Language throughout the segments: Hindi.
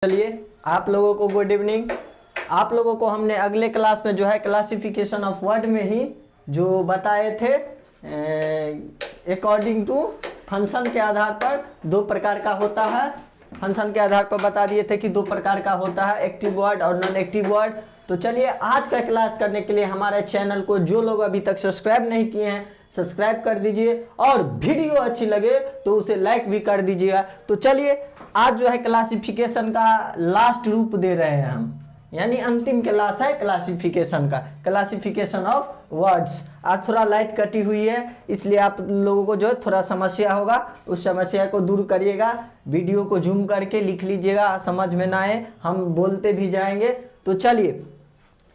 चलिए आप लोगों को गुड इवनिंग। आप लोगों को हमने अगले क्लास में जो है क्लासिफिकेशन ऑफ वर्ड में ही जो बताए थे अकॉर्डिंग टू फंक्शन के आधार पर दो प्रकार का होता है। फंक्शन के आधार पर बता दिए थे कि दो प्रकार का होता है, एक्टिव वर्ड और नॉन एक्टिव वर्ड। तो चलिए आज का क्लास करने के लिए हमारे चैनल को जो लोग अभी तक सब्सक्राइब नहीं किए हैं सब्सक्राइब कर दीजिए और वीडियो अच्छी लगे तो उसे लाइक भी कर दीजिएगा। तो चलिए आज जो है क्लासिफिकेशन का लास्ट रूप दे रहे हैं हम, यानी अंतिम क्लास है क्लासिफिकेशन का, क्लासिफिकेशन ऑफ वर्ड्स। आज थोड़ा लाइट कटी हुई है इसलिए आप लोगों को जो है थोड़ा समस्या होगा, उस समस्या को दूर करिएगा। वीडियो को जूम करके लिख लीजिएगा, समझ में ना आए हम बोलते भी जाएंगे। तो चलिए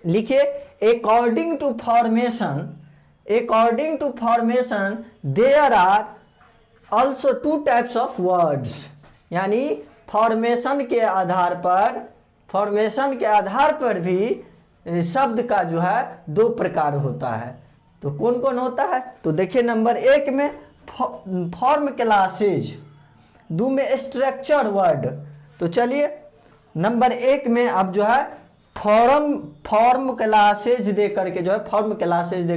लिखिए according to formation there are also two types of words, यानी फॉर्मेशन के आधार पर भी शब्द का जो है दो प्रकार होता है। तो कौन कौन होता है? तो देखिए नंबर एक में फॉर्म क्लासेज, दो में स्ट्रक्चर वर्ड। तो चलिए नंबर एक में अब जो है फॉर्म क्लासेज दे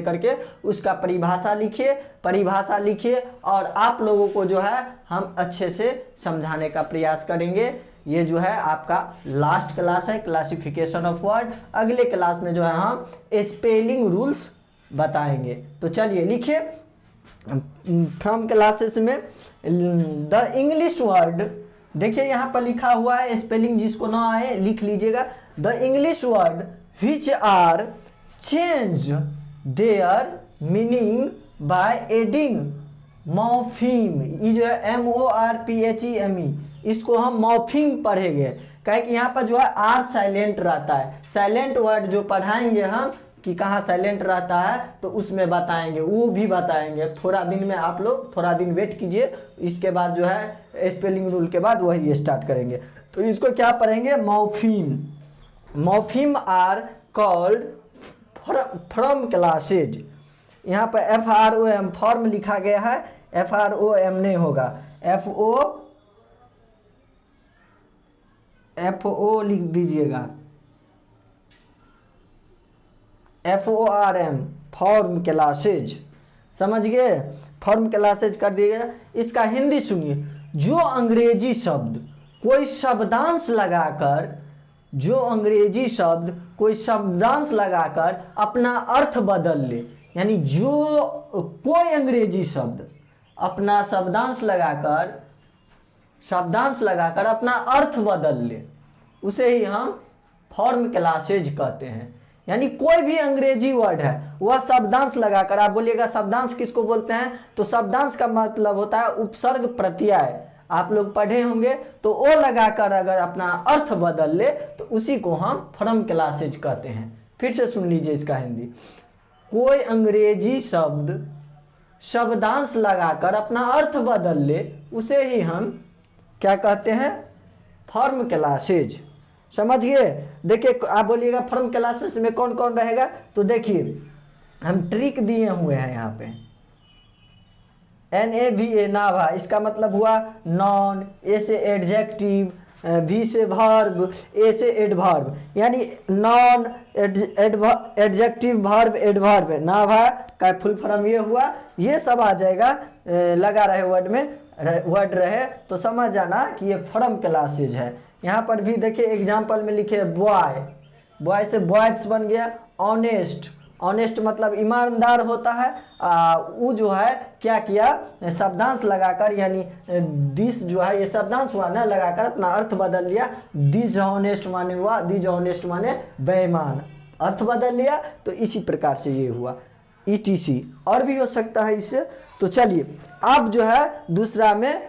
करके उसका परिभाषा लिखिए और आप लोगों को जो है हम अच्छे से समझाने का प्रयास करेंगे। ये जो है आपका लास्ट क्लास है क्लासिफिकेशन ऑफ वर्ड। अगले क्लास में जो है हम स्पेलिंग रूल्स बताएंगे। तो चलिए लिखिए फ्रॉम क्लासेस में द इंग्लिश वर्ड, देखिए यहाँ पर लिखा हुआ है, स्पेलिंग जिसको ना आए लिख लीजिएगा। The English word which are change their meaning by adding morpheme, ये जो है MORPHEME, इसको हम मॉर्फीम पढ़ेंगे। कहे कि यहाँ पर जो है आर साइलेंट रहता है, साइलेंट वर्ड जो पढ़ाएंगे हम कि कहाँ साइलेंट रहता है तो उसमें बताएंगे, वो भी बताएंगे। थोड़ा दिन में आप लोग थोड़ा दिन वेट कीजिए, इसके बाद जो है स्पेलिंग रूल के बाद वही स्टार्ट करेंगे। तो इसको क्या पढ़ेंगे? Morpheme are called from classes. यहाँ पर FROM फॉर्म लिखा गया है, FROM नहीं होगा, FO लिख दीजिएगा, FORM फॉर्म क्लासेज, समझ गए? फॉर्म क्लासेज कर दिएगा। इसका हिंदी सुनिए, जो अंग्रेजी शब्द कोई शब्दांश लगाकर अपना अर्थ बदल ले, यानी जो कोई अंग्रेजी शब्द अपना शब्दांश लगाकर अपना अर्थ बदल ले उसे ही हम फॉर्म क्लासेज कहते हैं। यानी कोई भी अंग्रेजी वर्ड है वह शब्दांश लगाकर, आप बोलिएगा शब्दांश किसको बोलते हैं? तो शब्दांश का मतलब होता है उपसर्ग प्रत्यय, आप लोग पढ़े होंगे। तो वो लगाकर अगर अपना अर्थ बदल ले तो उसी को हम फॉर्म क्लासेज कहते हैं। फिर से सुन लीजिए इसका हिंदी, कोई अंग्रेजी शब्द शब्दांश लगाकर अपना अर्थ बदल ले उसे ही हम क्या कहते हैं? Form classes. समझ गए? देखिए आप बोलिएगा फॉर्म क्लासेस में कौन कौन रहेगा? तो देखिए हम ट्रिक दिए हुए हैं यहाँ पे, NAVA नाभा, इसका मतलब हुआ नॉन, A से एडजेक्टिव, V से वर्ब, A से एडवर्ब, यानी non adjective verb adverb, Nabha का फुल फॉर्म ये हुआ। ये सब आ जाएगा लगा रहे वर्ड रहे तो समझ जाना कि ये फॉर्म क्लासेज है। यहाँ पर भी देखिए एग्जाम्पल में लिखे बॉय से बॉयज बन गया। ऑनेस्ट मतलब ईमानदार होता है। वो जो है क्या किया, शब्दांश लगाकर, यानी दिस जो है ये शब्दांश हुआ ना, लगाकर अपना अर्थ बदल लिया। दिस ऑनेस्ट माने हुआ, दिस ऑनेस्ट माने बेईमान, अर्थ बदल लिया। तो इसी प्रकार से ये हुआ ETC, और भी हो सकता है इससे। तो चलिए अब जो है दूसरा में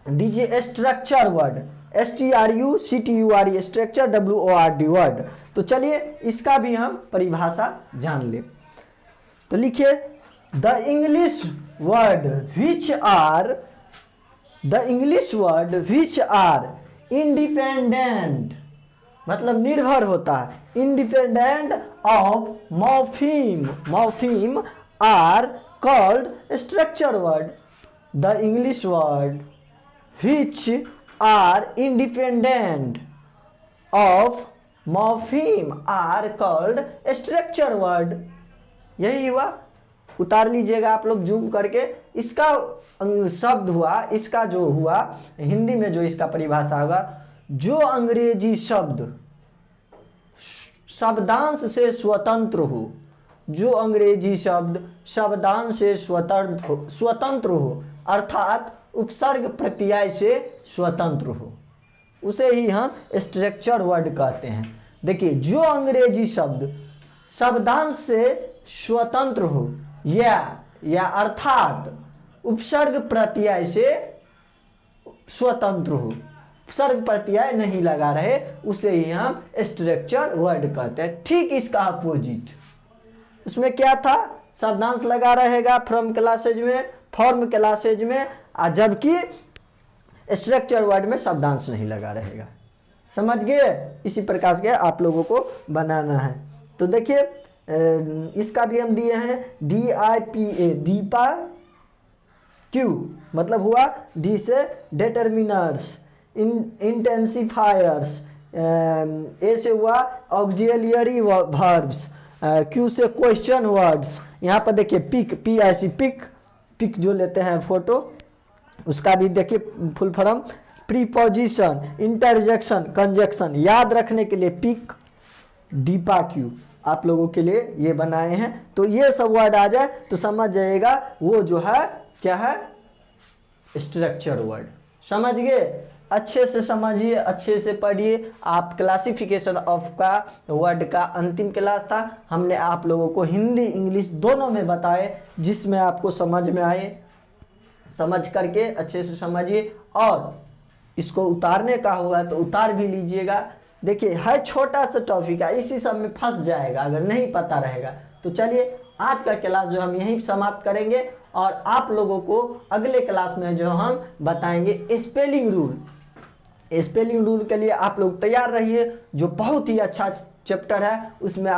दीजिए structure word, STRUCTURE, structure WORD word. तो चलिए इसका भी हम परिभाषा जान ले। तो लिखिए the English word which are independent, मतलब निर्भर होता है, independent of morpheme are called structure word. The English word which are independent of morpheme are called structure word. यही हुआ, उतार लीजिएगा आप लोग जूम करके। इसका शब्द हुआ, इसका जो हुआ हिंदी में जो इसका परिभाषा होगा, जो अंग्रेजी शब्द शब्दांश से स्वतंत्र हो, जो अंग्रेजी शब्द शब्दांश से स्वतंत्र हो अर्थात उपसर्ग प्रत्यय से स्वतंत्र हो, उसे ही हम स्ट्रक्चर वर्ड कहते हैं। देखिए, जो अंग्रेजी शब्द शब्दांश से स्वतंत्र हो या अर्थात उपसर्ग प्रत्यय से स्वतंत्र हो, उपसर्ग प्रत्यय नहीं लगा रहे, उसे ही हम स्ट्रक्चर वर्ड कहते हैं। ठीक इसका अपोजिट, उसमें क्या था, शब्दांश लगा रहेगा फ्रॉम क्लासेज में, फॉर्म क्लासेज में, जबकि स्ट्रक्चर वर्ड में शब्दांश नहीं लगा रहेगा। समझ गए? इसी प्रकार से आप लोगों को बनाना है। तो देखिए, इसका भी हम दिए हैं DIPA, डीपा, क्यू मतलब हुआ डी से डिटर्मिनर्स, इंटेंसिफायर्स, ए से हुआ ऑक्सिलियरी वर्ब्स, क्यू से क्वेश्चन वर्ड्स। यहाँ पर देखिए पिक, PIC पिक जो लेते हैं फोटो, उसका भी देखिए full form, preposition, interjection, conjunction. याद रखने के लिए पिक, डीपा, क्यू आप लोगों के लिए ये बनाए हैं। तो ये सब वर्ड आ जाए तो समझ जाएगा वो जो है क्या है, स्ट्रक्चर वर्ड। समझ गए? अच्छे से समझिए, अच्छे से पढ़िए। आप क्लासिफिकेशन ऑफ का वर्ड का अंतिम क्लास था, हमने आप लोगों को हिंदी इंग्लिश दोनों में बताए, जिसमें आपको समझ में आए, समझ करके अच्छे से समझिए। और इसको उतारने का होगा तो उतार भी लीजिएगा। देखिए, हर छोटा सा टॉपिक है, इसी सब में फंस जाएगा अगर नहीं पता रहेगा। तो चलिए, आज का क्लास जो हम यहीं समाप्त करेंगे और आप लोगों को अगले क्लास में जो हम बताएंगे स्पेलिंग रूल। स्पेलिंग रूल के लिए आप लोग तैयार रहिए, जो बहुत ही अच्छा चैप्टर है, उसमें आप